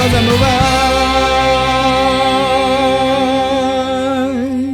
as I move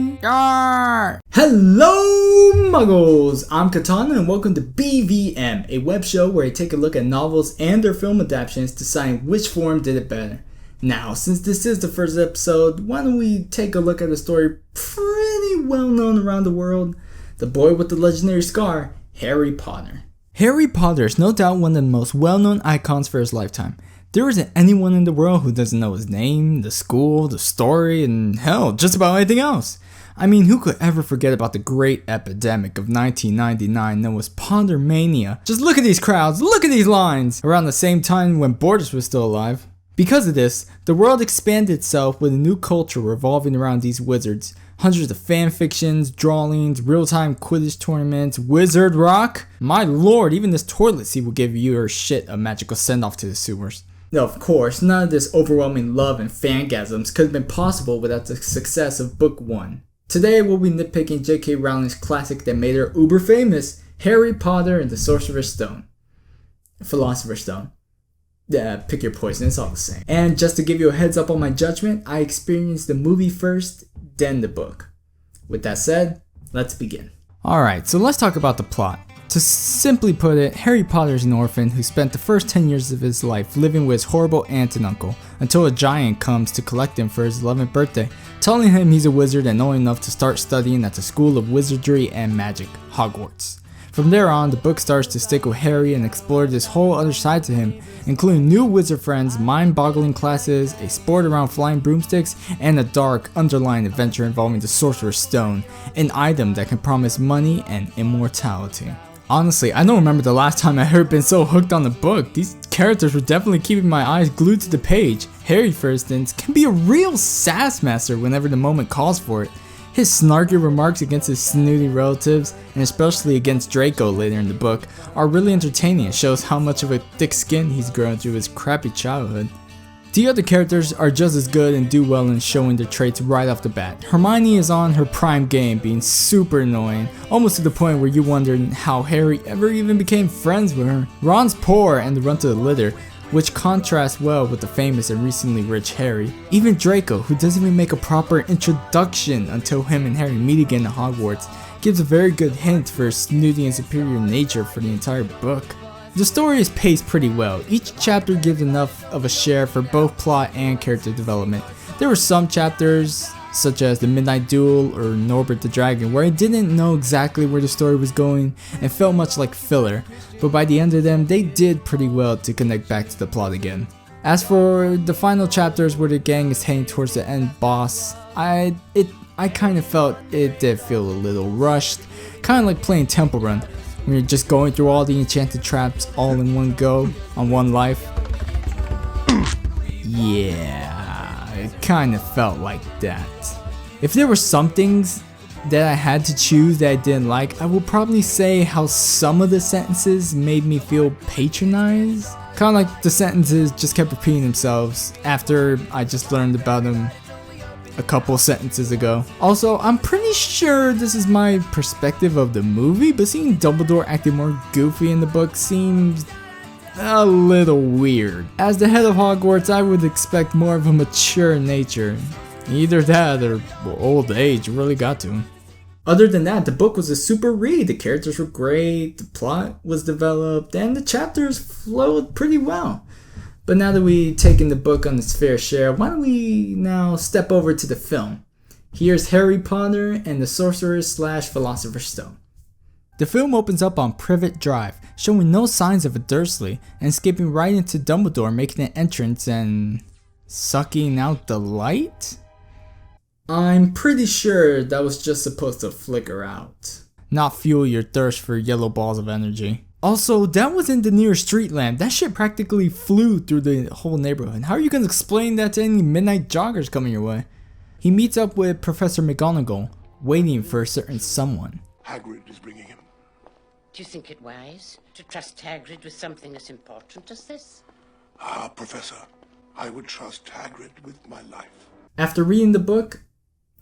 on. Yarr! Hello Muggles! I'm Katana and welcome to BVM, a web show where I take a look at novels and their film adaptations, deciding which form did it better. Now, since this is the first episode, why don't we take a look at a story pretty well known around the world? The boy with the legendary scar, Harry Potter. Harry Potter is no doubt one of the most well-known icons for his lifetime. There isn't anyone in the world who doesn't know his name, the school, the story, and hell, just about anything else. I mean, who could ever forget about the great epidemic of 1999 known as Pottermania? Just look at these crowds, look at these lines! Around the same time when Borders was still alive. Because of this, the world expanded itself with a new culture revolving around these wizards. Hundreds of fan fictions, drawings, real-time Quidditch tournaments, Wizard Rock. My lord, even this toilet seat will give your shit a magical send-off to the sewers. Now, of course, none of this overwhelming love and fangasms could have been possible without the success of Book 1. Today, we'll be nitpicking J.K. Rowling's classic that made her uber famous, Harry Potter and the Sorcerer's Stone. Philosopher's Stone. Yeah, pick your poison, it's all the same. And just to give you a heads up on my judgment, I experienced the movie first, then the book. With that said, let's begin. Alright, so let's talk about the plot. To simply put it, Harry Potter is an orphan who spent the first 10 years of his life living with his horrible aunt and uncle, until a giant comes to collect him for his 11th birthday, telling him he's a wizard and old enough to start studying at the School of Wizardry and Magic, Hogwarts. From there on, the book starts to stick with Harry and explore this whole other side to him, including new wizard friends, mind-boggling classes, a sport around flying broomsticks, and a dark, underlying adventure involving the Sorcerer's Stone, an item that can promise money and immortality. Honestly, I don't remember the last time I heard been so hooked on the book. These characters were definitely keeping my eyes glued to the page. Harry, for instance, can be a real sass master whenever the moment calls for it. His snarky remarks against his snooty relatives, and especially against Draco later in the book, are really entertaining and shows how much of a thick skin he's grown through his crappy childhood. The other characters are just as good and do well in showing their traits right off the bat. Hermione is on her prime game, being super annoying, almost to the point where you wonder how Harry ever even became friends with her. Ron's poor and the run to the litter, which contrasts well with the famous and recently rich Harry. Even Draco, who doesn't even make a proper introduction until him and Harry meet again at Hogwarts, gives a very good hint for his snooty and superior nature for the entire book. The story is paced pretty well. Each chapter gives enough of a share for both plot and character development. There were some chapters, such as the Midnight Duel or Norbert the Dragon, where I didn't know exactly where the story was going and felt much like filler, but by the end of them, they did pretty well to connect back to the plot again. As for the final chapters where the gang is heading towards the end boss, I kind of felt it did feel a little rushed, kind of like playing Temple Run, when you're just going through all the enchanted traps all in one go, on one life. Yeah, it kind of felt like that. If there were some things that I had to choose that I didn't like, I would probably say how some of the sentences made me feel patronized. Kind of like the sentences just kept repeating themselves after I just learned about them a couple sentences ago. Also, I'm pretty sure this is my perspective of the movie, but seeing Dumbledore acting more goofy in the book seems a little weird. As the head of Hogwarts, I would expect more of a mature nature. Either that or old age really got to him. Other than that, the book was a super read. The characters were great, the plot was developed, and the chapters flowed pretty well. But now that we've taken the book on its fair share, why don't we now step over to the film? Here's Harry Potter and the Sorcerer/Philosopher's Stone. The film opens up on Privet Drive, showing no signs of a Dursley, and skipping right into Dumbledore making an entrance and sucking out the light? I'm pretty sure that was just supposed to flicker out, not fuel your thirst for yellow balls of energy. Also, that wasn't the nearest street lamp. That shit practically flew through the whole neighborhood. How are you going to explain that to any midnight joggers coming your way? He meets up with Professor McGonagall, waiting for a certain someone. Hagrid is bringing him. Do you think it wise to trust Hagrid with something as important as this? Ah, Professor, I would trust Hagrid with my life. After reading the book,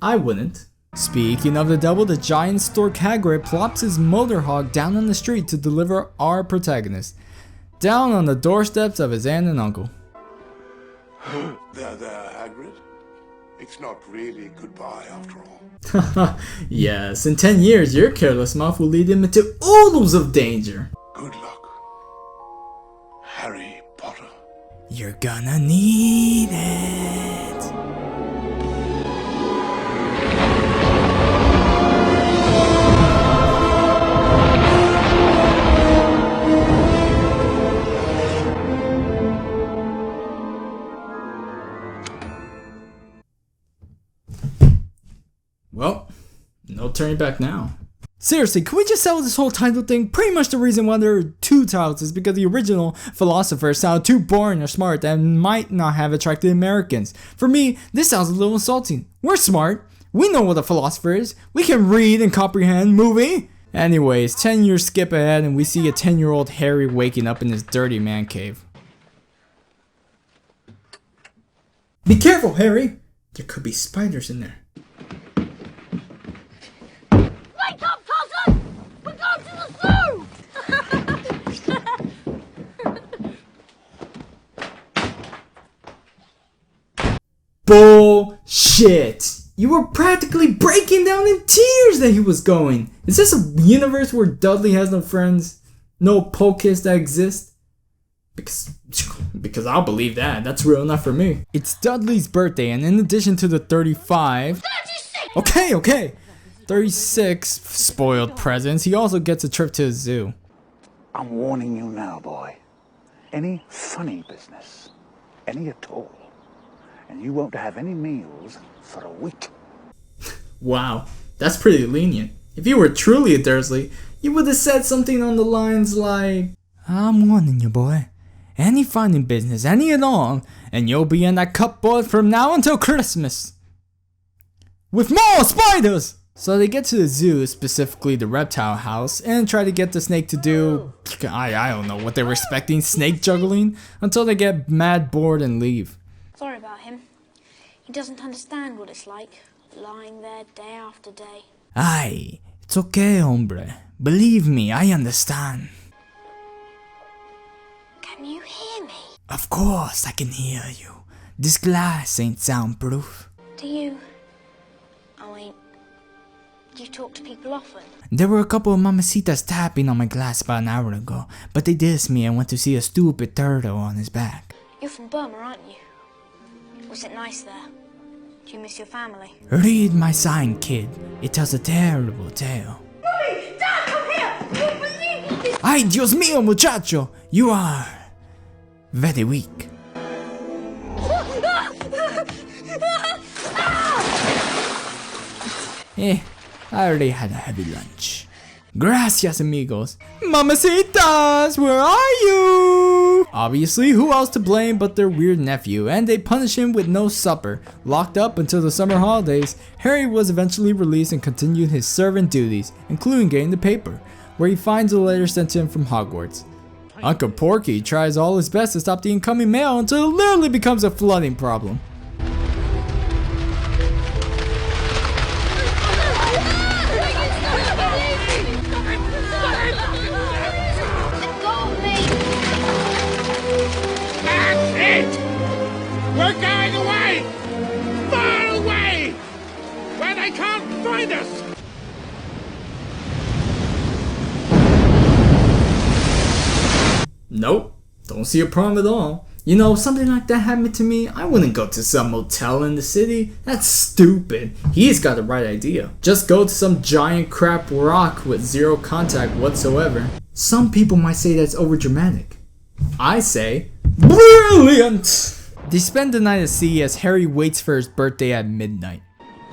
I wouldn't. Speaking of the devil, the giant stork Hagrid plops his motor hog down on the street to deliver our protagonist, down on the doorsteps of his aunt and uncle. There, Hagrid. It's not really goodbye after all. Yes, in 10 years, your careless mouth will lead him into oodles of danger. Good luck, Harry Potter. You're gonna need it. Well, no turning back now. Seriously, can we just settle this whole title thing? Pretty much the reason why there are two titles is because the original philosophers sound too boring or smart and might not have attracted Americans. For me, this sounds a little insulting. We're smart. We know what a philosopher is. We can read and comprehend movie. Anyways, 10 years skip ahead and we see a 10-year-old Harry waking up in his dirty man cave. Be careful, Harry. There could be spiders in there. Wake up, cousin! We're going to the zoo! Bullshit! You were practically breaking down in tears that he was going. Is this a universe where Dudley has no friends? No Pocus that exist? Because I'll believe that. That's real enough for me. It's Dudley's birthday, and in addition to the 35... 36! Okay! 36 spoiled presents, he also gets a trip to the zoo. I'm warning you now, boy. Any funny business, any at all, and you won't have any meals for a week. Wow, that's pretty lenient. If you were truly a Dursley, you would have said something on the lines like, I'm warning you, boy. Any funny business, any at all, and you'll be in that cupboard from now until Christmas. With more spiders! So they get to the zoo, specifically the reptile house, and try to get the snake to do, I don't know what they were expecting, snake juggling, until they get mad bored and leave. Sorry about him. He doesn't understand what it's like, lying there day after day. Aye, it's okay, hombre. Believe me, I understand. Can you hear me? Of course I can hear you. This glass ain't soundproof. Do you talk to people often? There were a couple of mamacitas tapping on my glass about an hour ago, but they dissed me and went to see a stupid turtle on his back. You're from Burma, aren't you? Was it nice there? Do you miss your family? Read my sign, kid. It tells a terrible tale. Mommy! Dad, come here! You won't believe this! Ay, Dios mío, muchacho! You are very weak. I already had a heavy lunch. Gracias, amigos. Mamacitas, where are you? Obviously, who else to blame but their weird nephew, and they punish him with no supper. Locked up until the summer holidays, Harry was eventually released and continued his servant duties, including getting the paper, where he finds a letter sent to him from Hogwarts. Uncle Porky tries all his best to stop the incoming mail until it literally becomes a flooding problem. We're going away! Far away! Where they can't find us! Nope, don't see a problem at all. You know, if something like that happened to me, I wouldn't go to some motel in the city. That's stupid. He's got the right idea. Just go to some giant crap rock with zero contact whatsoever. Some people might say that's overdramatic. I say, brilliant! They spend the night at sea as Harry waits for his birthday at midnight.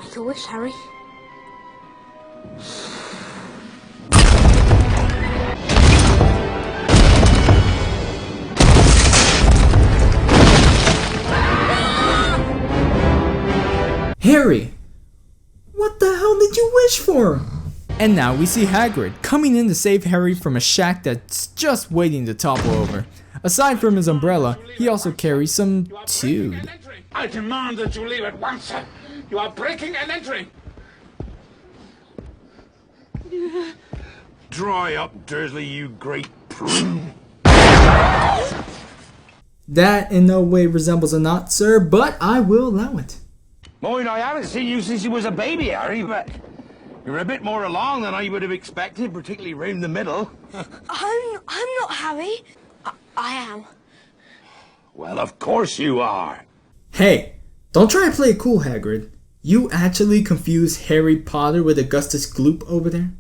Make a wish, Harry. Harry! What the hell did you wish for? And now we see Hagrid coming in to save Harry from a shack that's just waiting to topple over. Aside from his umbrella, he also carries some tude. I demand that you leave at once, sir. You are breaking and entering. Dry up, Dursley, you great prune. That in no way resembles a knot, sir, but I will allow it. Mind, I haven't seen you since you was a baby, Harry, but you're a bit more along than I would have expected, particularly round the middle. I'm not Harry. I am. Well, of course you are. Hey, don't try to play it cool, Hagrid. You actually confuse Harry Potter with Augustus Gloop over there?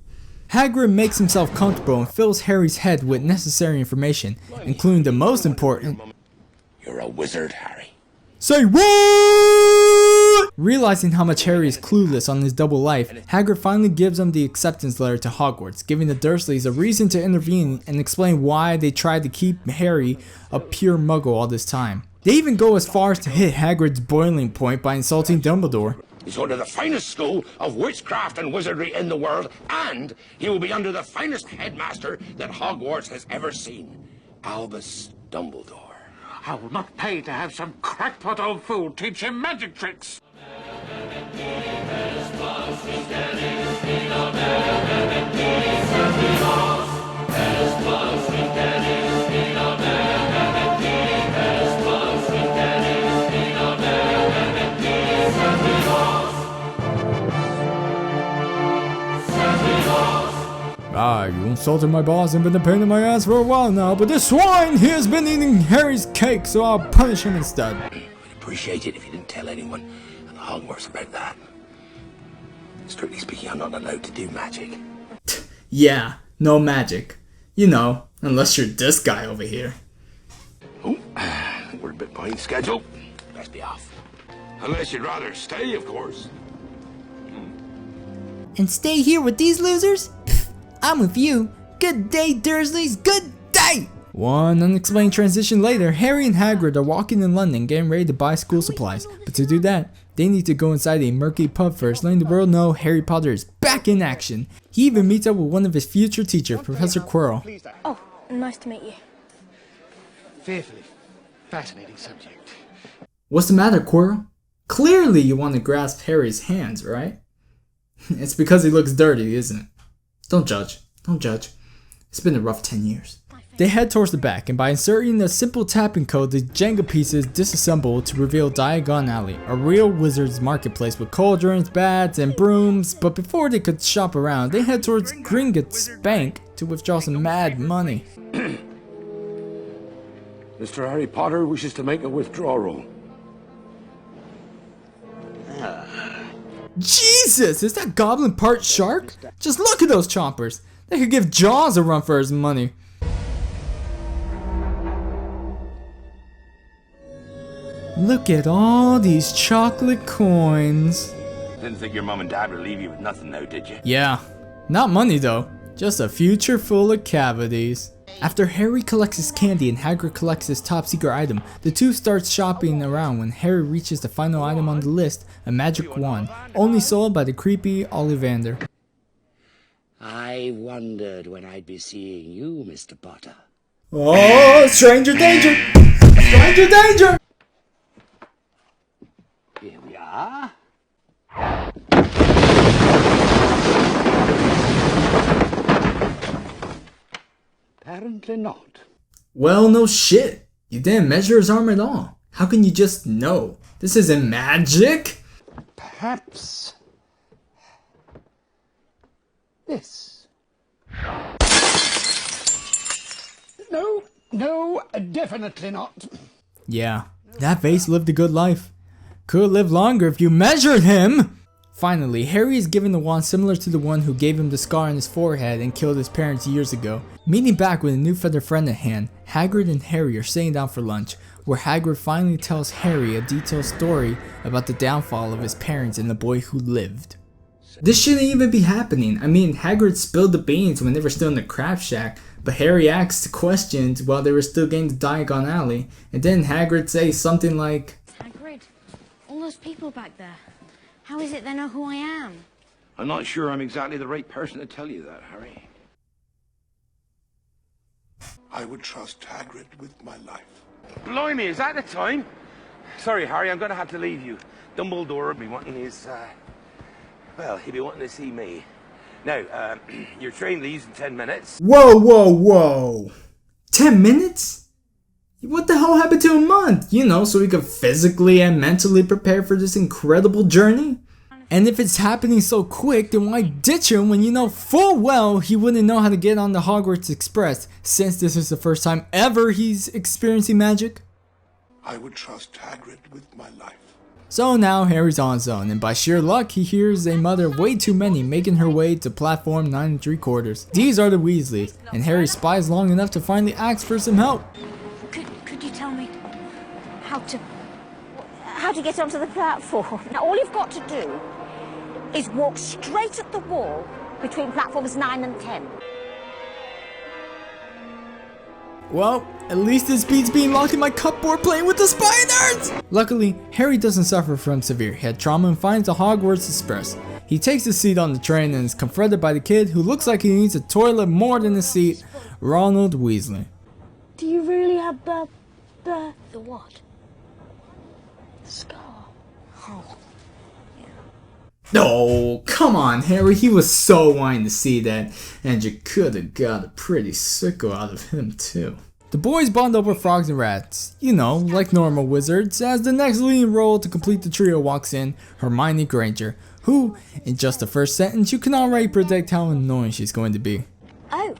Hagrid makes himself comfortable and fills Harry's head with necessary information, including the most important. You're a wizard, Harry. Say what? Realizing how much Harry is clueless on his double life, Hagrid finally gives him the acceptance letter to Hogwarts, giving the Dursleys a reason to intervene and explain why they tried to keep Harry a pure muggle all this time. They even go as far as to hit Hagrid's boiling point by insulting Dumbledore. He's under the finest school of witchcraft and wizardry in the world, and he will be under the finest headmaster that Hogwarts has ever seen, Albus Dumbledore. I will not pay to have some crackpot old fool teach him magic tricks. You insulted my boss and been a pain in my ass for a while now, but this swine, he has been eating Harry's cake, so I'll punish him instead. I'd appreciate it if you didn't tell anyone at Hogwarts about that. Strictly speaking, I'm not allowed to do magic. Yeah, no magic. You know, unless you're this guy over here. Oh, we're a bit behind schedule. Best be off. Unless you'd rather stay, of course. And stay here with these losers? Pfft, I'm with you. Good day, Dursleys, good day! One unexplained transition later, Harry and Hagrid are walking in London getting ready to buy school supplies. But to do that, they need to go inside a murky pub first, letting the world know Harry Potter is back in action. He even meets up with one of his future teachers, Professor Quirrell. Oh, nice to meet you. Fearfully fascinating subject. What's the matter, Quirrell? Clearly you want to grasp Harry's hands, right? It's because he looks dirty, isn't it? Don't judge. Don't judge. It's been a rough 10 years. They head towards the back, and by inserting a simple tapping code, the Jenga pieces disassemble to reveal Diagon Alley, a real wizard's marketplace with cauldrons, bats, and brooms. But before they could shop around, they head towards Gringotts Bank to withdraw some mad money. Mr. Harry Potter wishes to make a withdrawal. Jesus, is that goblin part shark? Just look at those chompers. They could give Jaws a run for his money. Look at all these chocolate coins. Didn't think your mom and dad would leave you with nothing now, did you? Yeah, not money though. Just a future full of cavities. After Harry collects his candy and Hagrid collects his top secret item, the two start shopping around when Harry reaches the final item on the list, a magic wand, only sold by the creepy Ollivander. I wondered when I'd be seeing you, Mr. Potter. Oh, stranger danger! Stranger danger! Here we are. Apparently not. Well, no shit. You didn't measure his arm at all. How can you just know? This isn't magic. Perhaps this. No, definitely not. Yeah, that vase lived a good life. Could live longer if you measured him! Finally, Harry is given a wand similar to the one who gave him the scar on his forehead and killed his parents years ago. Meeting back with a new feather friend at hand, Hagrid and Harry are sitting down for lunch, where Hagrid finally tells Harry a detailed story about the downfall of his parents and the boy who lived. This shouldn't even be happening. I mean, Hagrid spilled the beans when they were still in the crab shack, but Harry asked questions while they were still getting to Diagon Alley, and then Hagrid says something like, Hagrid, all those people back there. How is it they know who I am? I'm not sure I'm exactly the right person to tell you that, Harry. I would trust Hagrid with my life. Blimey, is that the time? Sorry, Harry, I'm going to have to leave you. Dumbledore will be wanting his, well, he'll be wanting to see me. Now, your train leaves in 10 minutes. Whoa, whoa, whoa. 10 minutes? What the hell happened to a month? You know, so he could physically and mentally prepare for this incredible journey? And if it's happening so quick, then why ditch him when you know full well he wouldn't know how to get on the Hogwarts Express, since this is the first time ever he's experiencing magic? I would trust Hagrid with my life. So now Harry's on his own, and by sheer luck he hears a mother of way too many making her way to platform 9 3/4. These are the Weasleys, and Harry spies long enough to finally ask for some help. Could you tell me how to get onto the platform? Now, all you've got to do is walk straight at the wall between platforms 9 and 10. Well, at least this beats being locked in my cupboard playing with the spiders! Luckily, Harry doesn't suffer from severe head trauma and finds the Hogwarts Express. He takes a seat on the train and is confronted by the kid who looks like he needs a toilet more than a seat, Ronald Weasley. Do you really have the what? The scar. Oh. Oh, come on, Harry. He was so wanting to see that, and you could have got a pretty sicko out of him, too. The boys bond over frogs and rats, you know, like normal wizards, as the next leading role to complete the trio walks in, Hermione Granger, who, in just the first sentence, you can already predict how annoying she's going to be. Oh,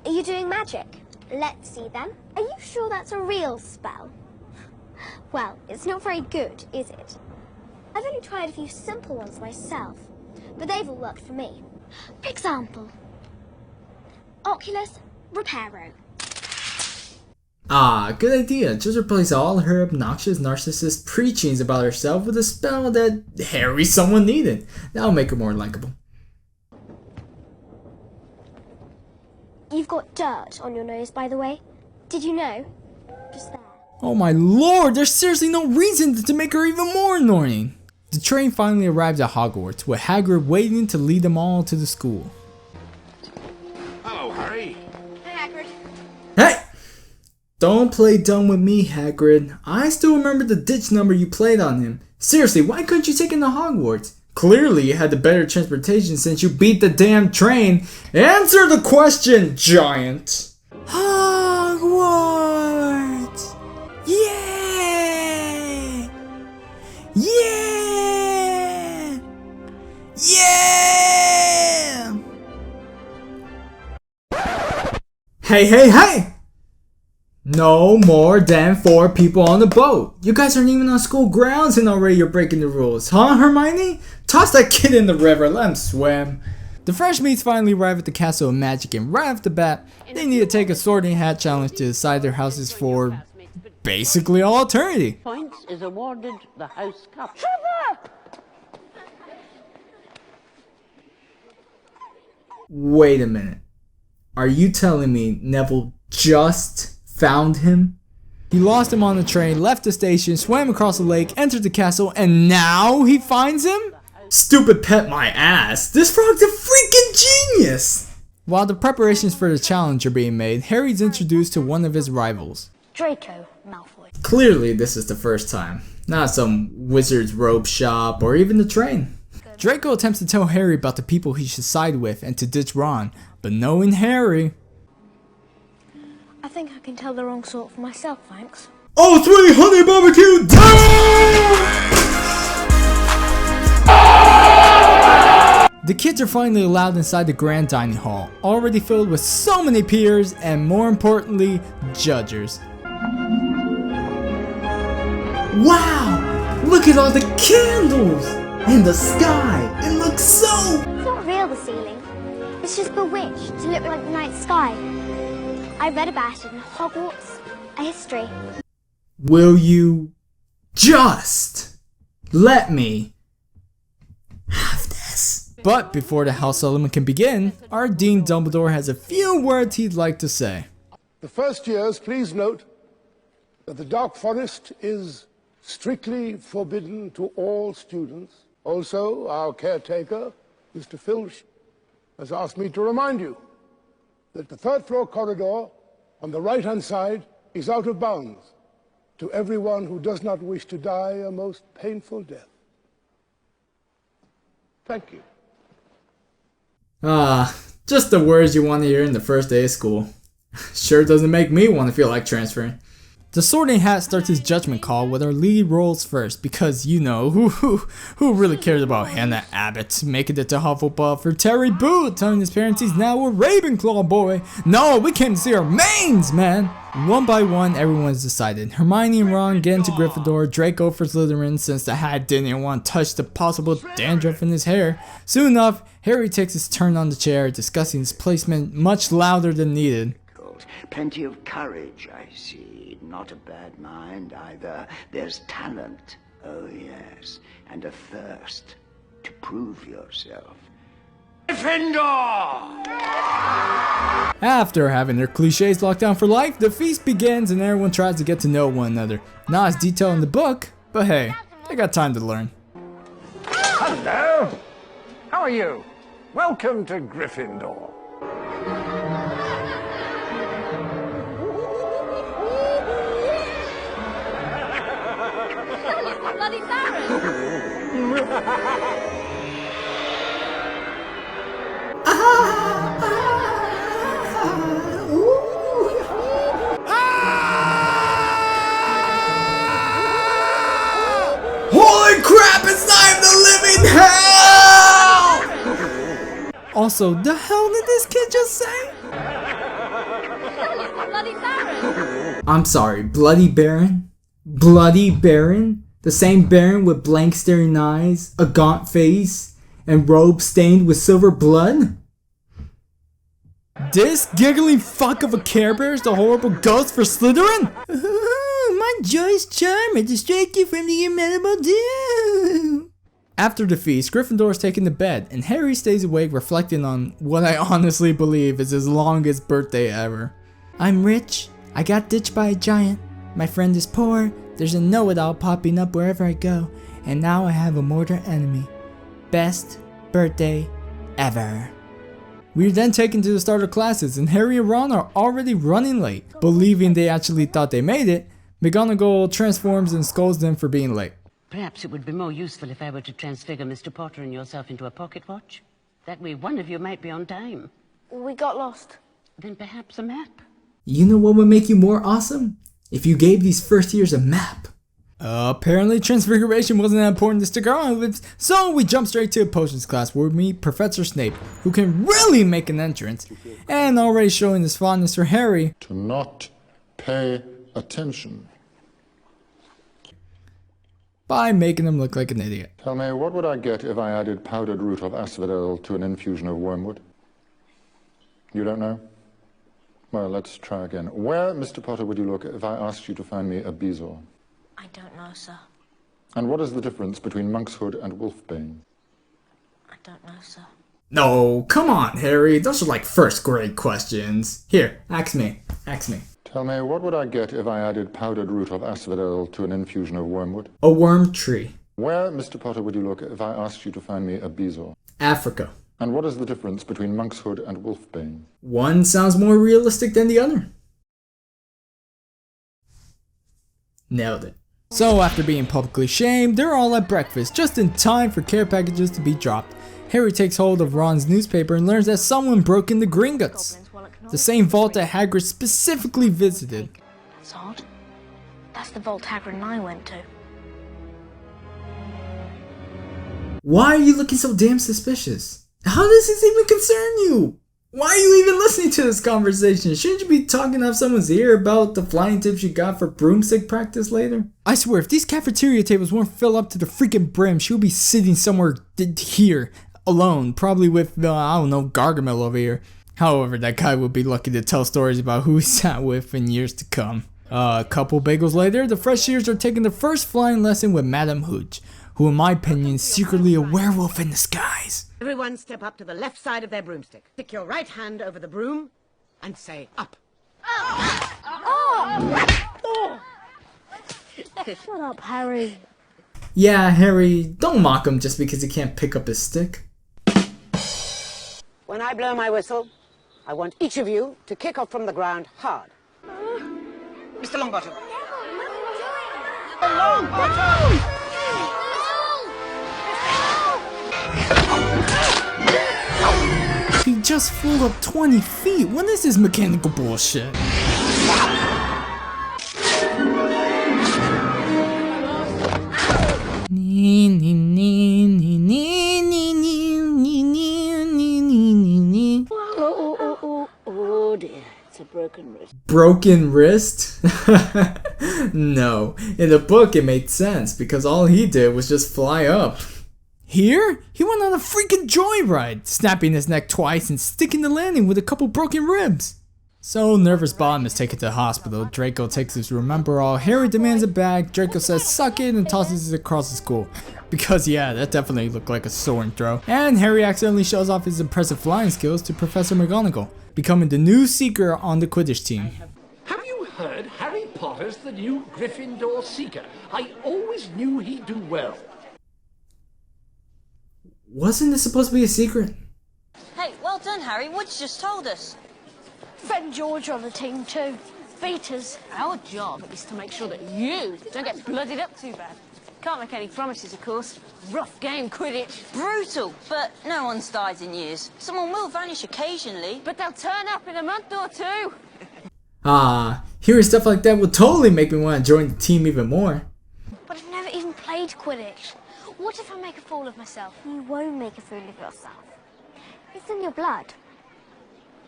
are you doing magic? Let's see then. Are you sure that's a real spell? Well, it's not very good, is it? I've only tried a few simple ones myself, but they've all worked for me. For example, Oculus Reparo. Ah, good idea. Just replace all her obnoxious narcissist preachings about herself with a spell that Harry someone needed. That'll make her more likable. You've got dirt on your nose, by the way. Did you know? Just there. Oh my lord, there's seriously no reason to make her even more annoying. The train finally arrives at Hogwarts, with Hagrid waiting to lead them all to the school. Hello, Harry. Hi, Hagrid. Hey! Don't play dumb with me, Hagrid. I still remember the ditch number you played on him. Seriously, why couldn't you take him to Hogwarts? Clearly you had the better transportation since you beat the damn train. Answer the question, giant! Hogwarts! Yeah! Yeah! Yeah! Hey, hey, hey! No more than 4 people on the boat. You guys aren't even on school grounds and already you're breaking the rules. Huh, Hermione? Toss that kid in the river, let him swim. The fresh meats finally arrive at the Castle of Magic, and right off the bat, they need to take a sorting hat challenge to decide their houses for basically all eternity. Points is awarded the House Cup. Wait a minute. Are you telling me Neville just found him? He lost him on the train, left the station, swam across the lake, entered the castle, and now he finds him? Stupid pet my ass. This frog's a freaking genius! While the preparations for the challenge are being made, Harry's introduced to one of his rivals. Draco Malfoy. Clearly this is the first time. Not some wizard's robe shop or even the train. Draco attempts to tell Harry about the people he should side with and to ditch Ron, but knowing Harry... I think I can tell the wrong sort for myself, thanks. Oh, sweet honey barbecue! The kids are finally allowed inside the grand dining hall, already filled with so many peers and, more importantly, judges. Wow! Look at all the candles! In the sky! It looks so... It's not real, the ceiling. It's just bewitched to look like the night sky. I read about it in Hogwarts, a history. Will you just let me have this? But before the house element can begin, our Dean Dumbledore has a few words he'd like to say. The first years, please note that the Dark Forest is strictly forbidden to all students. Also, our caretaker, Mr. Filch, has asked me to remind you that the third floor corridor on the right-hand side is out of bounds to everyone who does not wish to die a most painful death. Thank you. Ah, just the words you want to hear in the first day of school. Sure doesn't make me want to feel like transferring. The Sorting Hat starts his judgment call with our lead roles first because, you know, who really cares about Hannah Abbott making it to Hufflepuff or Terry Booth telling his parents he's now a Ravenclaw boy. No, we came to see our mains, man. One by one, everyone's decided. Hermione and Ron get into Gryffindor, Draco for Slytherin since the hat didn't want to touch the possible dandruff in his hair. Soon enough, Harry takes his turn on the chair, discussing his placement much louder than needed. Plenty of courage, I see. Not a bad mind either. There's talent, oh yes, and a thirst to prove yourself. Gryffindor! After having their cliches locked down for life, the feast begins and everyone tries to get to know one another. Not as detailed in the book, but hey, they got time to learn. Hello! How are you? Welcome to Gryffindor. Bloody Baron! Holy crap, it's not even the living hell! Also, the hell did this kid just say? Bloody Baron! I'm sorry, Bloody Baron? Bloody Baron? The same Baron with blank staring eyes, a gaunt face, and robe stained with silver blood? This giggling fuck of a Care Bear is the horrible ghost for Slytherin? My joyous charm may distract you from the inevitable doom. After the feast, Gryffindor is taken to bed, and Harry stays awake reflecting on what I honestly believe is his longest birthday ever. I'm rich, I got ditched by a giant, my friend is poor, there's a know-it-all popping up wherever I go, and now I have a mortal enemy. Best birthday ever. We are then taken to the starter classes, and Harry and Ron are already running late. Believing they actually thought they made it, McGonagall transforms and scolds them for being late. Perhaps it would be more useful if I were to transfigure Mr. Potter and yourself into a pocket watch. That way one of you might be on time. We got lost. Then perhaps a map. You know what would make you more awesome? If you gave these first years a map. Apparently transfiguration wasn't that important to stick around with, so we jump straight to a potions class where we meet Professor Snape, who can really make an entrance, and already showing his fondness for Harry. To not pay attention. By making him look like an idiot. Tell me, what would I get if I added powdered root of asphodel to an infusion of wormwood? You don't know? Well, let's try again. Where, Mr. Potter, would you look if I asked you to find me a bezoar? I don't know, sir. And what is the difference between monkshood and wolfbane? I don't know, sir. No, come on, Harry. Those are like first grade questions. Here, ask me. Ask me. Tell me, what would I get if I added powdered root of asphodel to an infusion of wormwood? A worm tree. Where, Mr. Potter, would you look if I asked you to find me a bezoar? Africa. And what is the difference between monkshood and wolfbane? One sounds more realistic than the other. Nailed it. So after being publicly shamed, they're all at breakfast, just in time for care packages to be dropped. Harry takes hold of Ron's newspaper and learns that someone broke into Gringotts, the same vault that Hagrid specifically visited. That's odd. That's the vault Hagrid and I went to. Why are you looking so damn suspicious? How does this even concern you? Why are you even listening to this conversation? Shouldn't you be talking off someone's ear about the flying tips you got for broomstick practice later? I swear, if these cafeteria tables weren't filled up to the freaking brim, she would be sitting somewhere here, alone, probably with, I don't know, Gargamel over here. However, that guy would be lucky to tell stories about who he sat with in years to come. A couple bagels later, the Freshiers are taking their first flying lesson with Madame Hooch, who in my opinion is secretly a werewolf in disguise. Everyone step up to the left side of their broomstick. Stick your right hand over the broom and say up. Shut up, Harry. Yeah, Harry, don't mock him just because he can't pick up his stick. When I blow my whistle, I want each of you to kick off from the ground hard. Mr. Longbottom. Longbottom! He just flew up 20 feet. What is this mechanical bullshit? broken wrist? No, in the book it made sense because all he did was just fly up. Here, he went on a freaking joyride, snapping his neck twice and sticking the landing with a couple broken ribs. So, nervous Bottom is taken to the hospital. Draco takes his remember all. Harry demands it back. Draco says suck it and tosses it across the school. Because yeah, that definitely looked like a sword throw. And Harry accidentally shows off his impressive flying skills to Professor McGonagall, becoming the new Seeker on the Quidditch team. Have you heard Harry Potter's the new Gryffindor Seeker? I always knew he'd do well. Wasn't this supposed to be a secret? Hey, well done, Harry. What you just told us. Fred and George are on the team too. Beat us. Our job is to make sure that you don't get bloodied up too bad. Can't make any promises, of course. Rough game, Quidditch. Brutal, but no one's died in years. Someone will vanish occasionally. But they'll turn up in a month or two. Hearing stuff like that would totally make me want to join the team even more. But I've never even played Quidditch. What if I make a fool of myself? You won't make a fool of yourself. It's in your blood.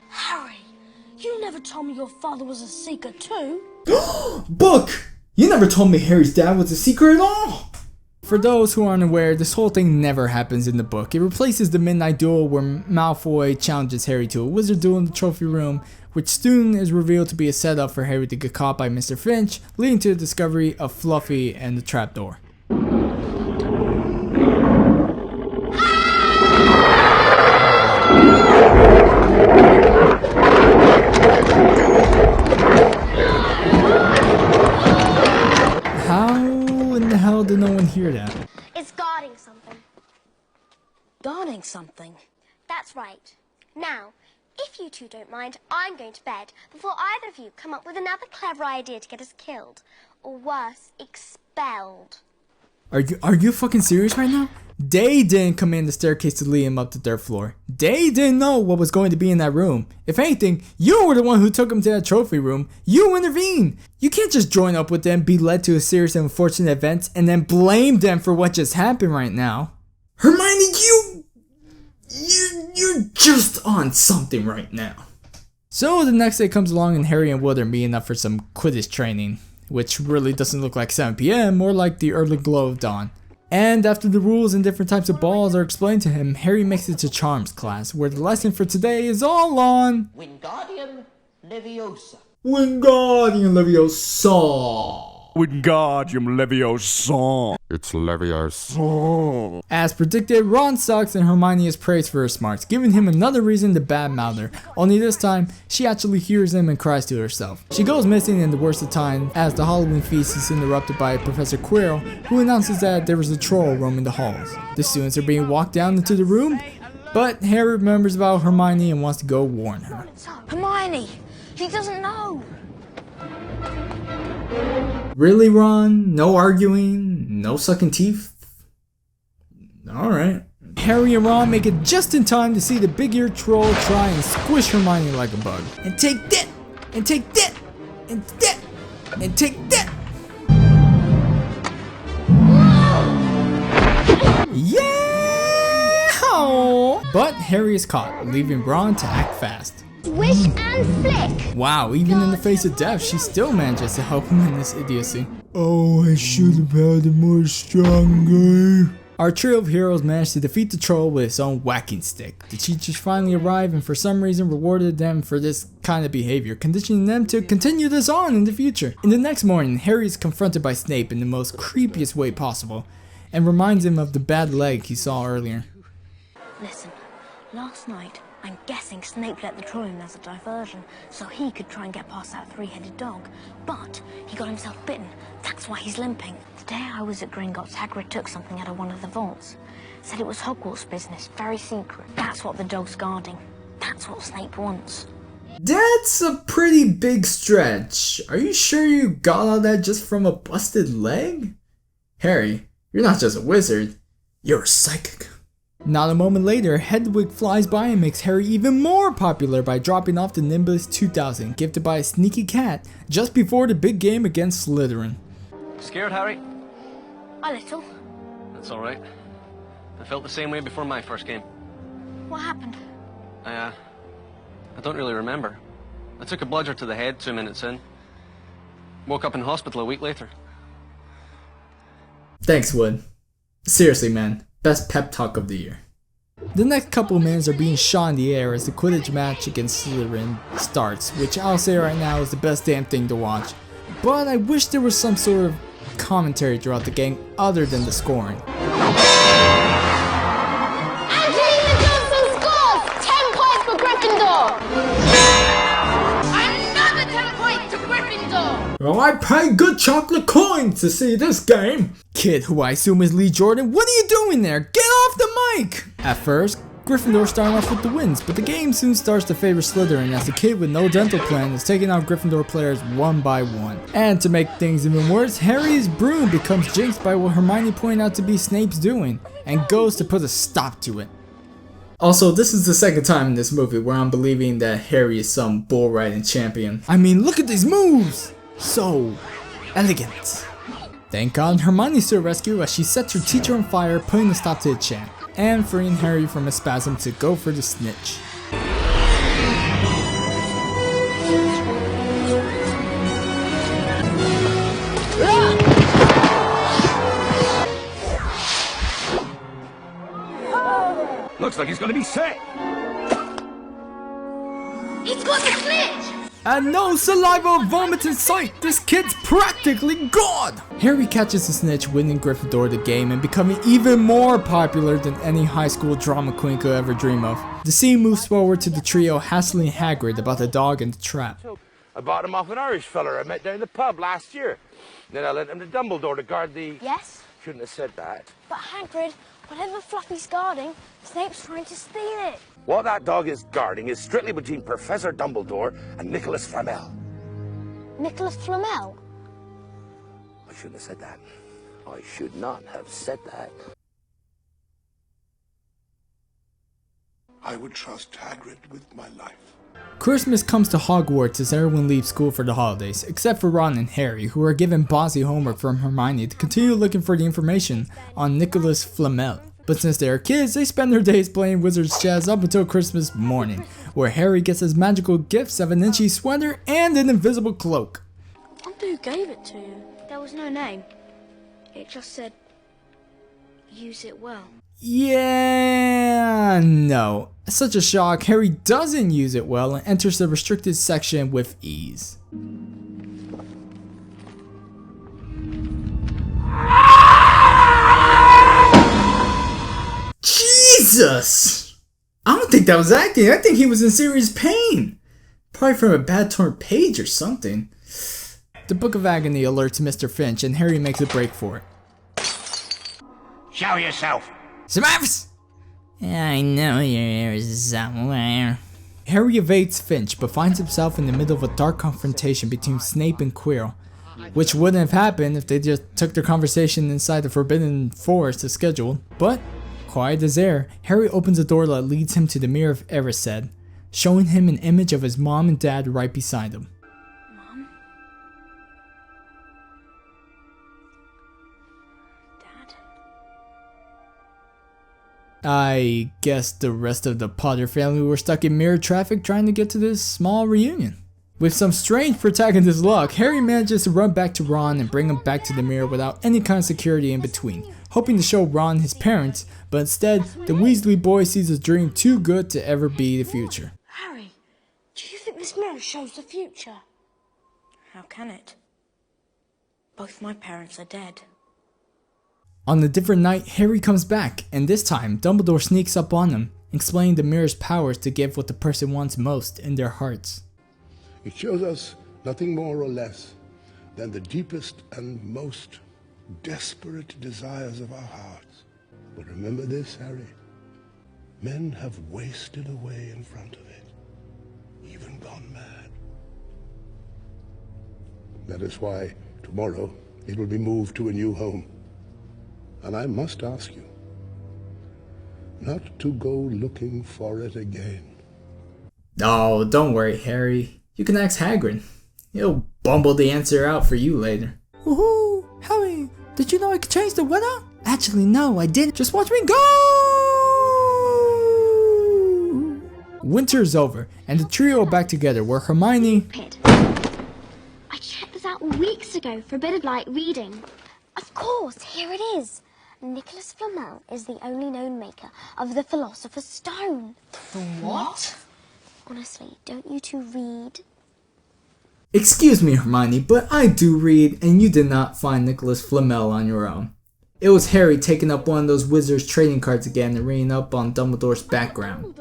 Harry, you never told me your father was a seeker too. Book! You never told me Harry's dad was a seeker at all! For those who aren't aware, this whole thing never happens in the book. It replaces the Midnight Duel where Malfoy challenges Harry to a wizard duel in the trophy room, which soon is revealed to be a setup for Harry to get caught by Mr. Finch, leading to the discovery of Fluffy and the trapdoor. Did no one hear that? It's guarding something. Guarding something? That's right. Now, if you two don't mind, I'm going to bed before either of you come up with another clever idea to get us killed. Or worse, expelled. Are you fucking serious right now? They didn't come in the staircase to lead him up to the third floor. They didn't know what was going to be in that room. If anything, you were the one who took him to that trophy room. You intervened. You can't just join up with them, be led to a series of unfortunate events, and then blame them for what just happened right now. Hermione, you're just on something right now. So the next day comes along and Harry and Wood are meeting up for some Quidditch training, which really doesn't look like 7 p.m., more like the early glow of dawn. And after the rules and different types of balls are explained to him, Harry makes it to Charms class, where the lesson for today is all on Wingardium Leviosa. Wingardium Leviosa. Wingardium Leviosa. It's Leviosa. As predicted, Ron sucks and Hermione is praised for her smarts, giving him another reason to badmouth her. Only this time, she actually hears him and cries to herself. She goes missing in the worst of time as the Halloween feast is interrupted by Professor Quirrell, who announces that there was a troll roaming the halls. The students are being walked down into the room, but Harry remembers about Hermione and wants to go warn her. Hermione, he doesn't know. Really, Ron? No arguing? No sucking teeth? Alright. Harry and Ron make it just in time to see the big-eared troll try and squish Hermione like a bug. And take that! And take that! And that! And take that! Yeah! But Harry is caught, leaving Ron to act fast. Swish and flick! Wow, even in the face of death, she still manages to help him in this idiocy. Oh, I should have had it more stronger. Our trio of heroes managed to defeat the troll with its own whacking stick. The teachers finally arrived and for some reason rewarded them for this kind of behavior, conditioning them to continue this on in the future. In the next morning, Harry is confronted by Snape in the most creepiest way possible, and reminds him of the bad leg he saw earlier. Listen, last night, I'm guessing Snape let the troll in as a diversion, so he could try and get past that three-headed dog. But he got himself bitten. That's why he's limping. The day I was at Gringotts, Hagrid took something out of one of the vaults. Said it was Hogwarts business, very secret. That's what the dog's guarding. That's what Snape wants. That's a pretty big stretch. Are you sure you got all that just from a busted leg? Harry, you're not just a wizard, you're a psychic. Not a moment later, Hedwig flies by and makes Harry even more popular by dropping off the Nimbus 2000, gifted by a sneaky cat, just before the big game against Slytherin. Scared, Harry? A little. That's alright. I felt the same way before my first game. What happened? I don't really remember. I took a bludger to the head 2 minutes in. Woke up in hospital a week later. Thanks, Wood. Seriously, man. Best pep talk of the year. The next couple of minutes are being shot in the air as the Quidditch match against Slytherin starts, which I'll say right now is the best damn thing to watch. But I wish there was some sort of commentary throughout the game other than the scoring. Angelina Johnson scores! 10 points for Gryffindor! Another 10 points to Gryffindor! Well, I paid good chocolate coins to see this game. Kid, who I assume is Lee Jordan, what are you doing there? Get off the mic! At first, Gryffindor starting off with the wins, but the game soon starts to favor Slytherin as the kid with no dental plan is taking out Gryffindor players one by one. And to make things even worse, Harry's broom becomes jinxed by what Hermione pointed out to be Snape's doing, and goes to put a stop to it. Also, this is the second time in this movie where I'm believing that Harry is some bull riding champion. I mean, look at these moves! So elegant. Thank God Hermione's to the rescue as she sets her teacher on fire, putting a stop to the chant, and freeing Harry from a spasm to go for the snitch. Looks like he's gonna be set. He's got the snitch! And no saliva or vomit in sight, this kid's practically God! Harry catches the snitch, winning Gryffindor the game and becoming even more popular than any high school drama queen could ever dream of. The scene moves forward to the trio hassling Hagrid about the dog and the trap. I bought him off an Irish feller I met down the pub last year. Then I lent him to Dumbledore to guard the... Yes? Shouldn't have said that. But Hagrid, whatever Fluffy's guarding, Snape's trying to steal it. What that dog is guarding is strictly between Professor Dumbledore and Nicholas Flamel. Nicholas Flamel? I shouldn't have said that. I should not have said that. I would trust Hagrid with my life. Christmas comes to Hogwarts as everyone leaves school for the holidays, except for Ron and Harry, who are given bossy homework from Hermione to continue looking for the information on Nicholas Flamel. But since they are kids, they spend their days playing Wizard's Chess up until Christmas morning, where Harry gets his magical gifts of an itchy sweater and an invisible cloak. I wonder who gave it to you. There was no name. It just said, use it well. Yeah, no. Such a shock, Harry doesn't use it well and enters the restricted section with ease. Jesus! I don't think that was acting. I think he was in serious pain. Probably from a bad torn page or something. The Book of Agony alerts Mr. Finch and Harry makes a break for it. Show yourself. Smurfs! I know you're here somewhere. Harry evades Finch but finds himself in the middle of a dark confrontation between Snape and Quirrell, which wouldn't have happened if they just took their conversation inside the Forbidden Forest as scheduled. But quiet as air, Harry opens a door that leads him to the Mirror of Erised, showing him an image of his mom and dad right beside him. Mom? Dad? I guess the rest of the Potter family were stuck in mirror traffic trying to get to this small reunion. With some strange protagonist luck, Harry manages to run back to Ron and bring him back to the mirror without any kind of security in between, hoping to show Ron his parents, but instead, the Weasley boy sees his dream too good to ever be the future. Harry, do you think this mirror shows the future? How can it? Both my parents are dead. On a different night, Harry comes back, and this time, Dumbledore sneaks up on him, explaining the mirror's powers to give what the person wants most in their hearts. It shows us nothing more or less than the deepest and most desperate desires of our hearts. But remember this, Harry. Men have wasted away in front of it, even gone mad. That is why tomorrow it will be moved to a new home. And I must ask you not to go looking for it again. Oh, don't worry, Harry. You can ask Hagrid. He'll bumble the answer out for you later. Woohoo! Harry, did you know I could change the weather? Actually, no, I didn't. Just watch me go! Winter is over, and the trio are back together where Hermione... I checked this out weeks ago for a bit of light reading. Of course, here it is. Nicholas Flamel is the only known maker of the Philosopher's Stone. The what? Honestly, don't you two read? Excuse me, Hermione, but I do read, and you did not find Nicholas Flamel on your own. It was Harry taking up one of those wizards' trading cards again and reading up on Dumbledore's background.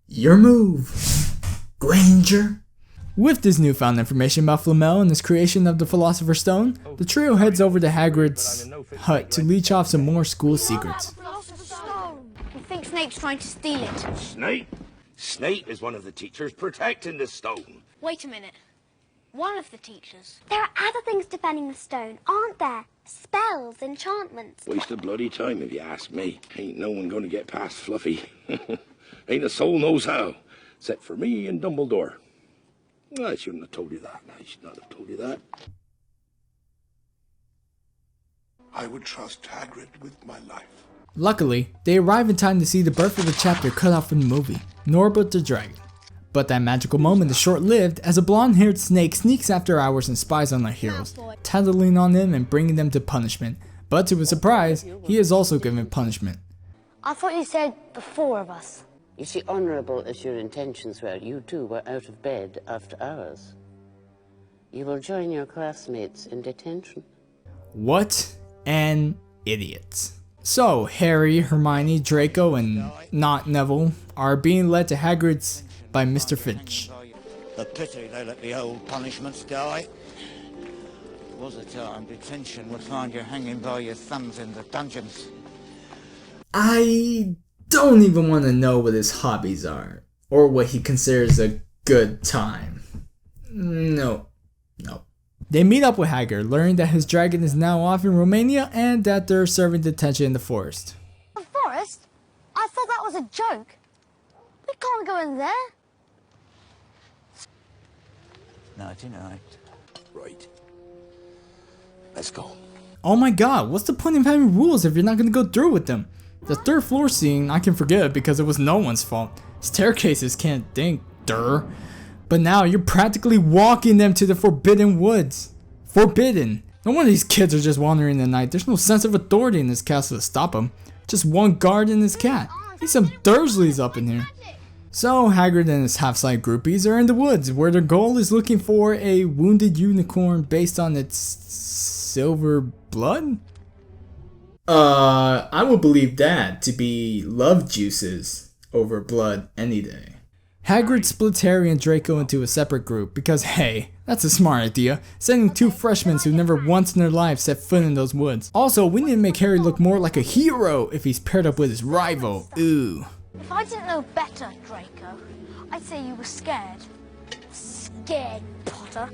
Your move, Granger. With this newfound information about Flamel and his creation of the Philosopher's Stone, the trio heads over to Hagrid's hut to leech off some more school secrets. I think Snape's trying to steal it. Snape? Snape is one of the teachers protecting the stone. Wait a minute. One of the teachers. There are other things defending the stone, aren't there? Spells, enchantments. Waste of bloody time if you ask me. Ain't no one gonna get past Fluffy. Ain't a soul knows how, except for me and Dumbledore. I shouldn't have told you that. I should not have told you that. I would trust Hagrid with my life. Luckily, they arrive in time to see the birth of the chapter cut out from the movie, Norbert the Dragon. But that magical moment is short-lived as a blonde-haired snake sneaks after hours and spies on our heroes, tattling on them and bringing them to punishment. But to his surprise, he is also given punishment. I thought you said the four of us. You see, honourable as your intentions were, you too were out of bed after hours. You will join your classmates in detention. What an idiot. So, Harry, Hermione, Draco, and not Neville are being led to Hagrid's by Mr. Finch. A pity they let the old punishments die. Was a time detention would find you hanging by your thumbs in the dungeons. I don't even want to know what his hobbies are, or what he considers a good time. No. They meet up with Hagrid, learning that his dragon is now off in Romania and that they're serving detention in the forest. The forest? I thought that was a joke. We can't go in there. Nighty-night. Right. Let's go. Oh my god, what's the point of having rules if you're not going to go through with them? The third floor scene, I can forget because it was no one's fault. Staircases can't think, But now you're practically walking them to the Forbidden Woods. Forbidden. No wonder these kids are just wandering in the night. There's no sense of authority in this castle to stop them. Just one guard and his cat. Need some Dursleys up in here. So Hagrid and his half-sight groupies are in the woods where their goal is looking for a wounded unicorn based on its silver blood? I would believe that to be love juices over blood any day. Hagrid splits Harry and Draco into a separate group because, hey, that's a smart idea, sending two freshmen who never once in their lives set foot in those woods. Also, we need to make Harry look more like a hero if he's paired up with his rival. Ooh. If I didn't know better, Draco, I'd say you were scared. Scared, Potter.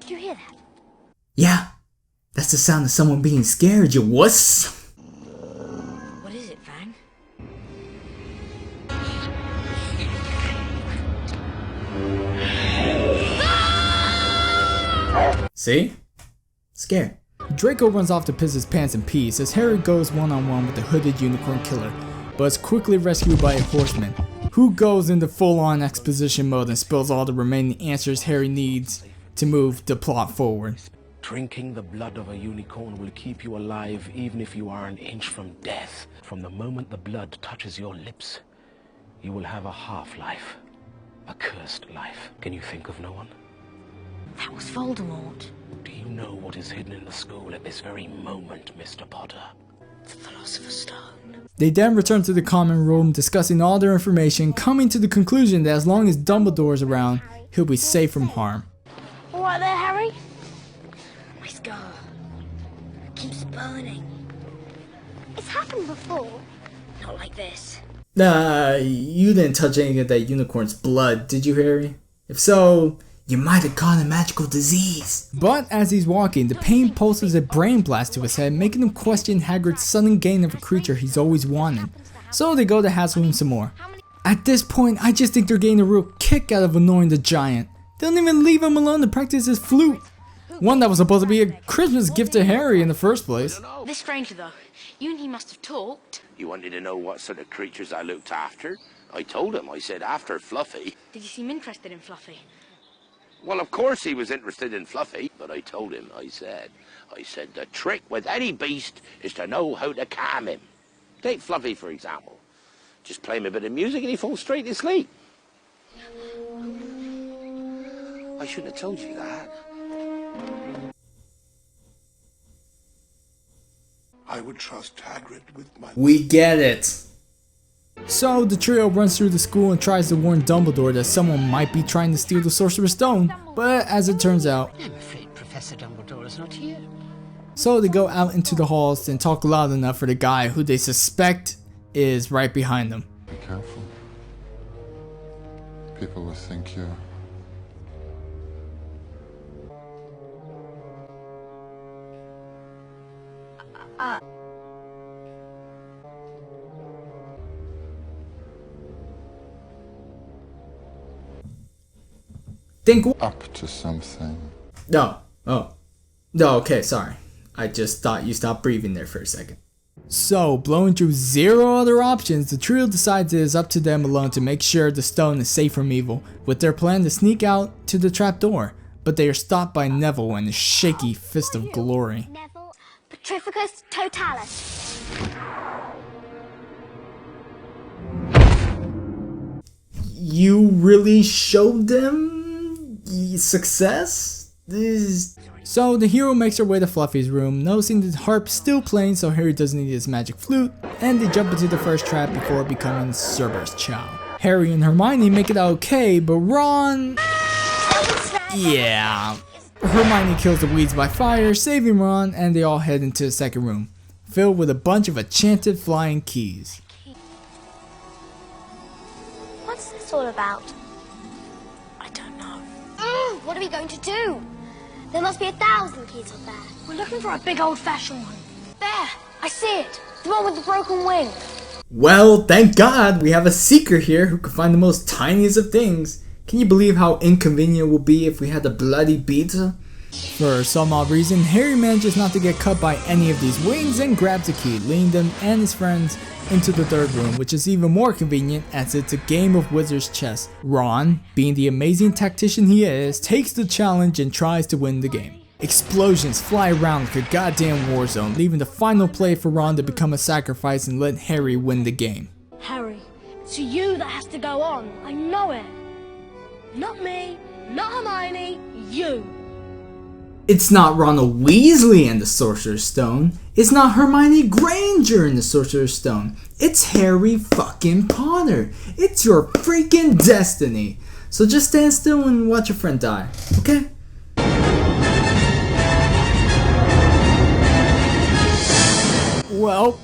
Did you hear that? Yeah, that's the sound of someone being scared, you wuss. What is it, Fang? See? Scared. Draco runs off to piss his pants in peace as Harry goes one-on-one with the hooded unicorn killer, but is quickly rescued by a horseman, who goes into full-on exposition mode and spills all the remaining answers Harry needs to move the plot forward. Drinking the blood of a unicorn will keep you alive even if you are an inch from death. From the moment the blood touches your lips, you will have a half-life. A cursed life. Can you think of no one? That was Voldemort. Do you know what is hidden in the school at this very moment, Mr. Potter? The Philosopher's Stone. They then return to the common room, discussing all their information, coming to the conclusion that as long as Dumbledore is around, he'll be safe from harm. All right there, Harry? My scar keeps burning. It's happened before. Not like this. You didn't touch any of that unicorn's blood, did you, Harry? If so, you might have caught a magical disease. But as he's walking, the pain pulses a brain blast to his head, making him question Hagrid's sudden gain of a creature he's always wanted. So they go to hassle him some more. At this point, I just think they're getting a real kick out of annoying the giant. They don't even leave him alone to practice his flute. One that was supposed to be a Christmas gift to Harry in the first place. This stranger, though, you and he must have talked. You wanted to know what sort of creatures I looked after? I told him, I said, after Fluffy. Did you seem interested in Fluffy? Well, of course he was interested in Fluffy, but I told him, I said, the trick with any beast is to know how to calm him. Take Fluffy, for example. Just play him a bit of music and he falls straight to sleep. I shouldn't have told you that. I would trust Hagrid with my... We get it. So the trio runs through the school and tries to warn Dumbledore that someone might be trying to steal the Sorcerer's Stone, but as it turns out, I'm afraid Professor Dumbledore is not here. So they go out into the halls and talk loud enough for the guy who they suspect is right behind them. Be careful. People will think you're... Think up to something. No. Oh. No, okay, sorry. I just thought you stopped breathing there for a second. So, blowing through zero other options, the trio decides it is up to them alone to make sure the stone is safe from evil, with their plan to sneak out to the trapdoor. But they are stopped by Neville and his shaky fist of glory. Neville, Petrificus Totalis. You really showed them success? So the hero makes her way to Fluffy's room, noticing the harp's still playing so Harry doesn't need his magic flute, and they jump into the first trap before becoming Cerberus child. Harry and Hermione make it out okay, but Ron... yeah. Hermione kills the weeds by fire, saving Ron, and they all head into the second room, filled with a bunch of enchanted flying keys. What's this all about? I don't know. What are we going to do? There must be 1,000 keys up there. We're looking for a big old-fashioned one. There! I see it! The one with the broken wing. Well, thank God we have a seeker here who can find the most tiniest of things. Can you believe how inconvenient it would be if we had the bloody pizza? For some odd reason, Harry manages not to get cut by any of these wings and grabs a key, leading them and his friends into the third room, which is even more convenient as it's a game of wizard's chess. Ron, being the amazing tactician he is, takes the challenge and tries to win the game. Explosions fly around like a goddamn war zone, leaving the final play for Ron to become a sacrifice and let Harry win the game. Harry, it's you that has to go on. I know it. Not me, not Hermione, you. It's not Ronald Weasley and the Sorcerer's Stone. It's not Hermione Granger and the Sorcerer's Stone. It's Harry fucking Potter. It's your freaking destiny. So just stand still and watch your friend die, okay? Well,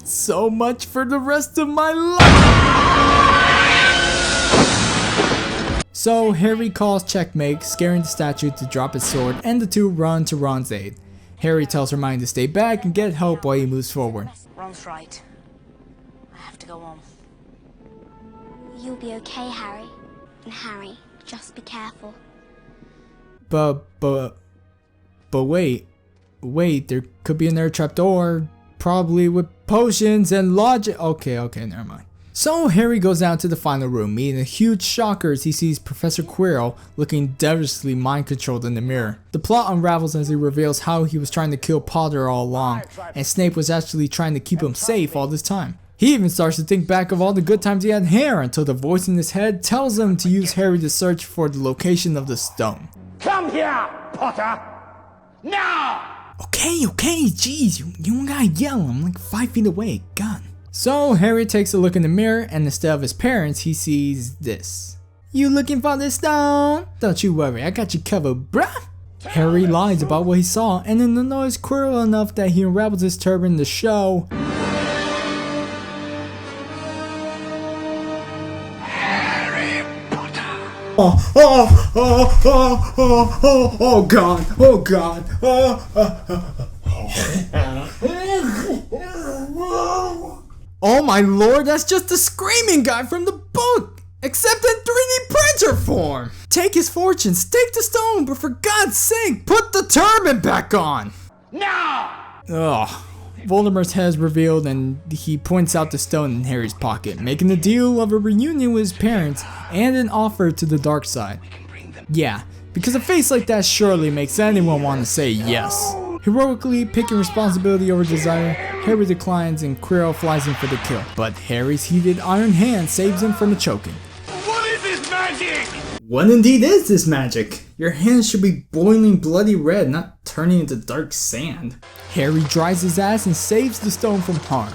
so much for the rest of my life. So Harry calls checkmate, scaring the statue to drop its sword, and the two run to Ron's aid. Harry tells Hermione to stay back and get help while he moves forward. Ron's right. I have to go on. You'll be okay, Harry. And Harry, just be careful. But wait, there could be another trapdoor, probably with potions and logic. Okay, never mind. So Harry goes down to the final room, meeting a huge shocker as he sees Professor Quirrell looking devilishly mind-controlled in the mirror. The plot unravels as he reveals how he was trying to kill Potter all along, and Snape was actually trying to keep him safe all this time. He even starts to think back of all the good times he had here until the voice in his head tells him to use Harry to search for the location of the stone. Come here, Potter! Now! Okay, jeez, you don't gotta yell, I'm like 5 feet away, God. So Harry takes a look in the mirror and instead of his parents, he sees this. You looking for this stone? Don't you worry, I got you covered, bruh. Harry lies about what he saw and then annoys Quirrell enough that he unravels his turban to show Harry Potter. Oh God. Oh my lord, that's just the screaming guy from the book! Except in 3D Dementor form! Take his fortune, stake the stone, but for God's sake, put the turban back on! No! Ugh. Voldemort's head is revealed and he points out the stone in Harry's pocket, making a deal of a reunion with his parents and an offer to the dark side. Yeah, because a face like that surely makes anyone want to say yes. Heroically picking responsibility over desire, Harry declines and Quirrell flies in for the kill, but Harry's heated iron hand saves him from the choking. What is this magic? What indeed is this magic? Your hands should be boiling bloody red, not turning into dark sand. Harry dries his ass and saves the stone from harm.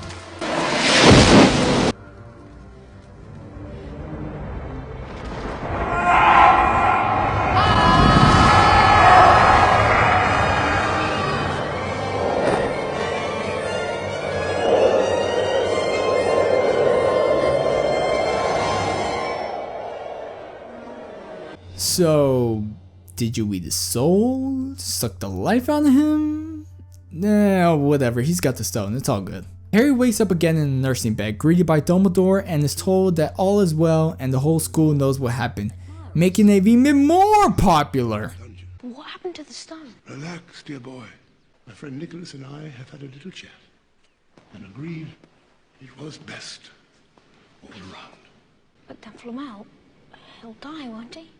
So, did you eat his soul? Suck the life out of him? Nah, whatever, he's got the stone, it's all good. Harry wakes up again in a nursing bed, greeted by Dumbledore, and is told that all is well and the whole school knows what happened, making it even more popular. But what happened to the stone? Relax, dear boy. My friend Nicholas and I have had a little chat and agreed it was best all around. But then flew him out. He'll die, won't he?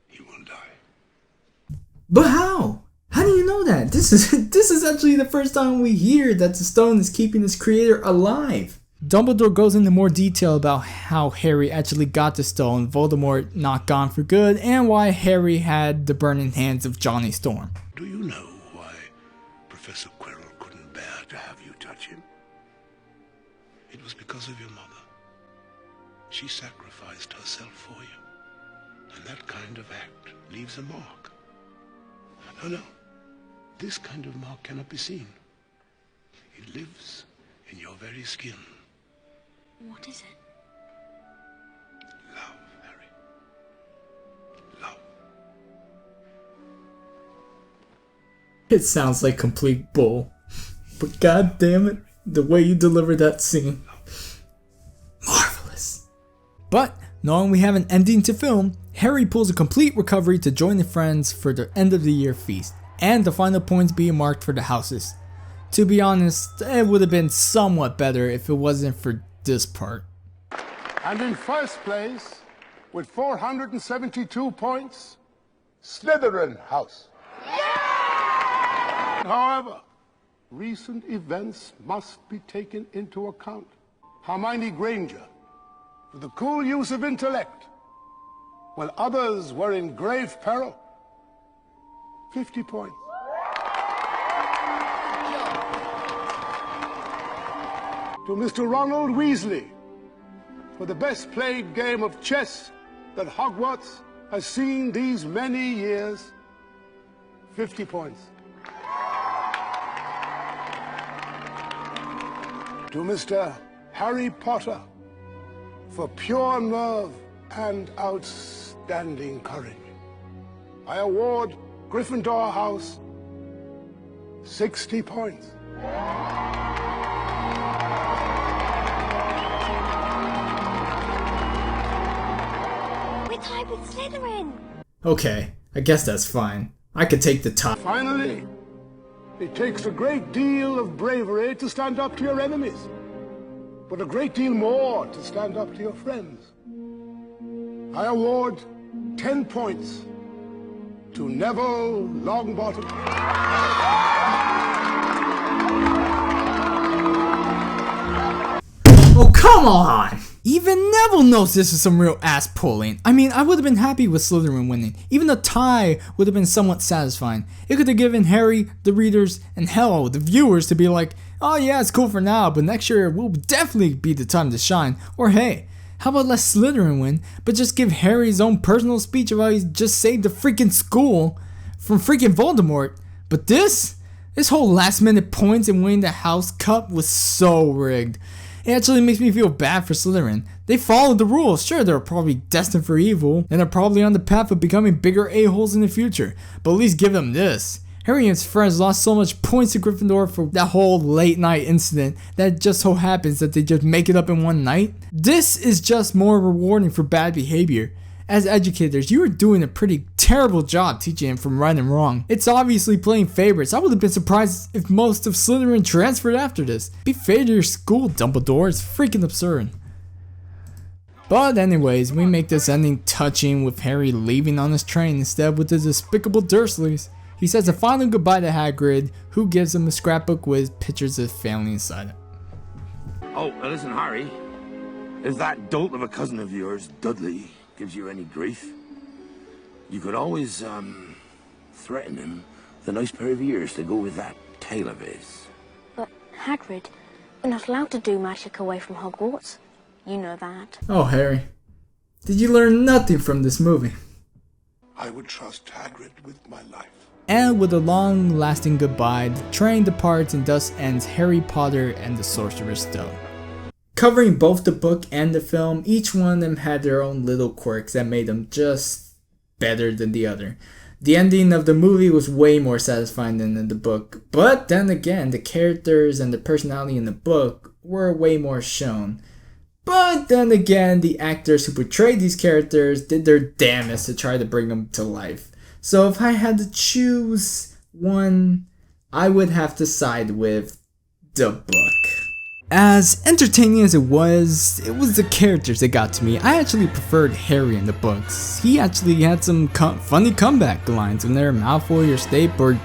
He will die. But how? How do you know that? This is actually the first time we hear that the stone is keeping its creator alive. Dumbledore goes into more detail about how Harry actually got the stone, Voldemort not gone for good, and why Harry had the burning hands of Johnny Storm. Do you know why Professor Quirrell couldn't bear to have you touch him? It was because of your mother. She sacrificed herself for you. And that kind of act leaves a mark. No. This kind of mark cannot be seen. It lives in your very skin. What is it? Love, Harry. Love. It sounds like complete bull. But god damn it, the way you delivered that scene. Marvelous. But knowing we have an ending to film, Harry pulls a complete recovery to join the friends for their end of the year feast, and the final points being marked for the houses. To be honest, it would have been somewhat better if it wasn't for this part. And in first place, with 472 points, Slytherin House. However, recent events must be taken into account. Hermione Granger, with the cool use of intellect, while others were in grave peril. 50 points. To Mr. Ronald Weasley, for the best played game of chess that Hogwarts has seen these many years. 50 points. To Mr. Harry Potter, for pure nerve and outstanding courage, I award Gryffindor House 60 points. We're tied with Slytherin. Okay, I guess that's fine. I could take the top. Finally, it takes a great deal of bravery to stand up to your enemies, but a great deal more to stand up to your friends. I award 10 points to Neville Longbottom. Oh, come on! Even Neville knows this is some real ass pulling. I mean, I would have been happy with Slytherin winning. Even a tie would have been somewhat satisfying. It could have given Harry, the readers, and hell, the viewers to be like, oh yeah, it's cool for now, but next year will definitely be the time to shine. Or hey, how about let Slytherin win, but just give Harry his own personal speech about he just saved the freaking school from freaking Voldemort. But this whole last minute points and winning the House Cup was so rigged. It actually makes me feel bad for Slytherin. They followed the rules. Sure, they're probably destined for evil, and are probably on the path of becoming bigger a-holes in the future. But at least give them this. Harry and his friends lost so much points to Gryffindor for that whole late night incident that it just so happens that they just make it up in one night. This is just more rewarding for bad behavior. As educators, you are doing a pretty terrible job teaching him from right and wrong. It's obviously playing favorites. I would have been surprised if most of Slytherin transferred after this. Be fair to your school, Dumbledore. It's freaking absurd. But anyways, we make this ending touching with Harry leaving on his train instead with the despicable Dursleys. He says a final goodbye to Hagrid, who gives him a scrapbook with pictures of family inside it. Oh, now listen, Harry. If that dolt of a cousin of yours, Dudley, gives you any grief, you could always, threaten him with a nice pair of ears to go with that tail of his. But, Hagrid, we're not allowed to do magic away from Hogwarts. You know that. Oh, Harry. Did you learn nothing from this movie? I would trust Hagrid with my life. And with a long-lasting goodbye, the train departs and thus ends Harry Potter and the Sorcerer's Stone. Covering both the book and the film, each one of them had their own little quirks that made them just better than the other. The ending of the movie was way more satisfying than in the book, but then again, the characters and the personality in the book were way more shown. But then again, the actors who portrayed these characters did their damnedest to try to bring them to life. So if I had to choose one, I would have to side with the book. As entertaining as it was the characters that got to me. I actually preferred Harry in the books. He actually had some funny comeback lines whenever Malfoy or Snape or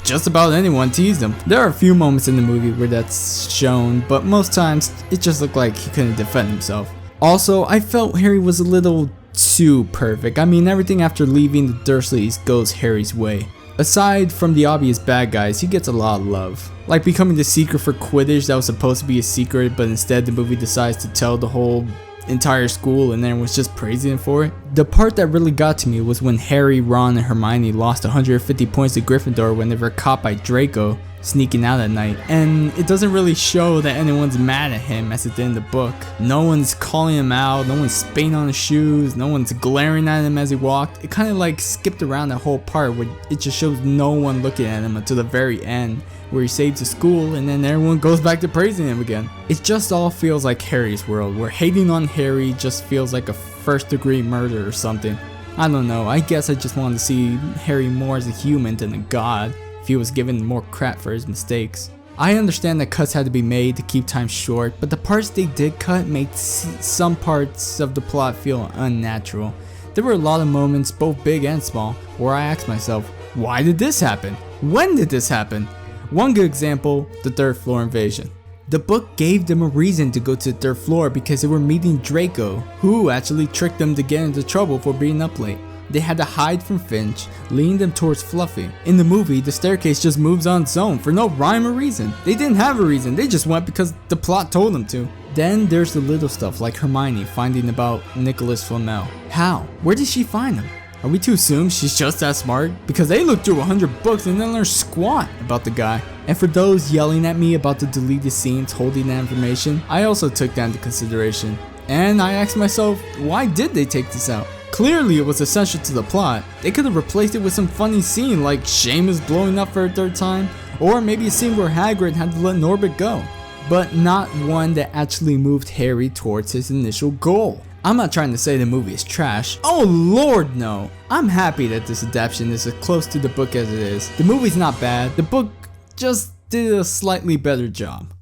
just about anyone teased him. There are a few moments in the movie where that's shown, but most times it just looked like he couldn't defend himself. Also, I felt Harry was a little too perfect. I mean, everything after leaving the Dursleys goes Harry's way. Aside from the obvious bad guys, he gets a lot of love. Like becoming the seeker for Quidditch that was supposed to be a secret, but instead the movie decides to tell the whole entire school and then was just praising him for it. The part that really got to me was when Harry, Ron, and Hermione lost 150 points to Gryffindor when they were caught by Draco sneaking out at night, and it doesn't really show that anyone's mad at him as it did in the book. No one's calling him out, no one's spitting on his shoes, no one's glaring at him as he walked. It kind of like skipped around that whole part where it just shows no one looking at him until the very end, where he saves the school and then everyone goes back to praising him again. It just all feels like Harry's world, where hating on Harry just feels like a first-degree murder or something. I don't know, I guess I just wanted to see Harry more as a human than a god, if he was given more crap for his mistakes. I understand that cuts had to be made to keep time short, but the parts they did cut made some parts of the plot feel unnatural. There were a lot of moments, both big and small, where I asked myself, why did this happen? When did this happen? One good example, the third floor invasion. The book gave them a reason to go to the third floor because they were meeting Draco, who actually tricked them to get into trouble for being up late. They had to hide from Finch, leading them towards Fluffy. In the movie, the staircase just moves on its own for no rhyme or reason. They didn't have a reason, they just went because the plot told them to. Then there's the little stuff like Hermione finding about Nicholas Flamel. How? Where did she find him? Are we to assume she's just that smart? Because they looked through 100 books and then learned squat about the guy. And for those yelling at me about the deleted scenes holding that information, I also took that into consideration. And I asked myself, why did they take this out? Clearly it was essential to the plot. They could have replaced it with some funny scene like Seamus blowing up for a third time, or maybe a scene where Hagrid had to let Norbert go. But not one that actually moved Harry towards his initial goal. I'm not trying to say the movie is trash. Oh lord no! I'm happy that this adaptation is as close to the book as it is. The movie's not bad, the book just did a slightly better job.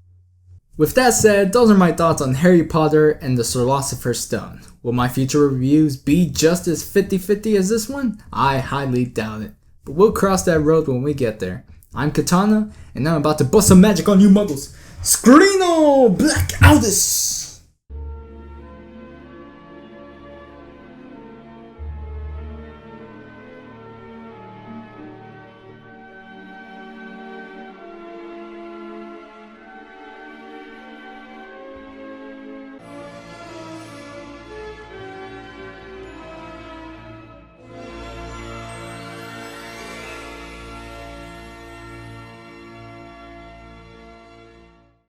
With that said, those are my thoughts on Harry Potter and the Sorcerer's Stone. Will my future reviews be just as 50-50 as this one? I highly doubt it. But we'll cross that road when we get there. I'm Katana, and I'm about to bust some magic on you muggles. Scrino Black Aldous!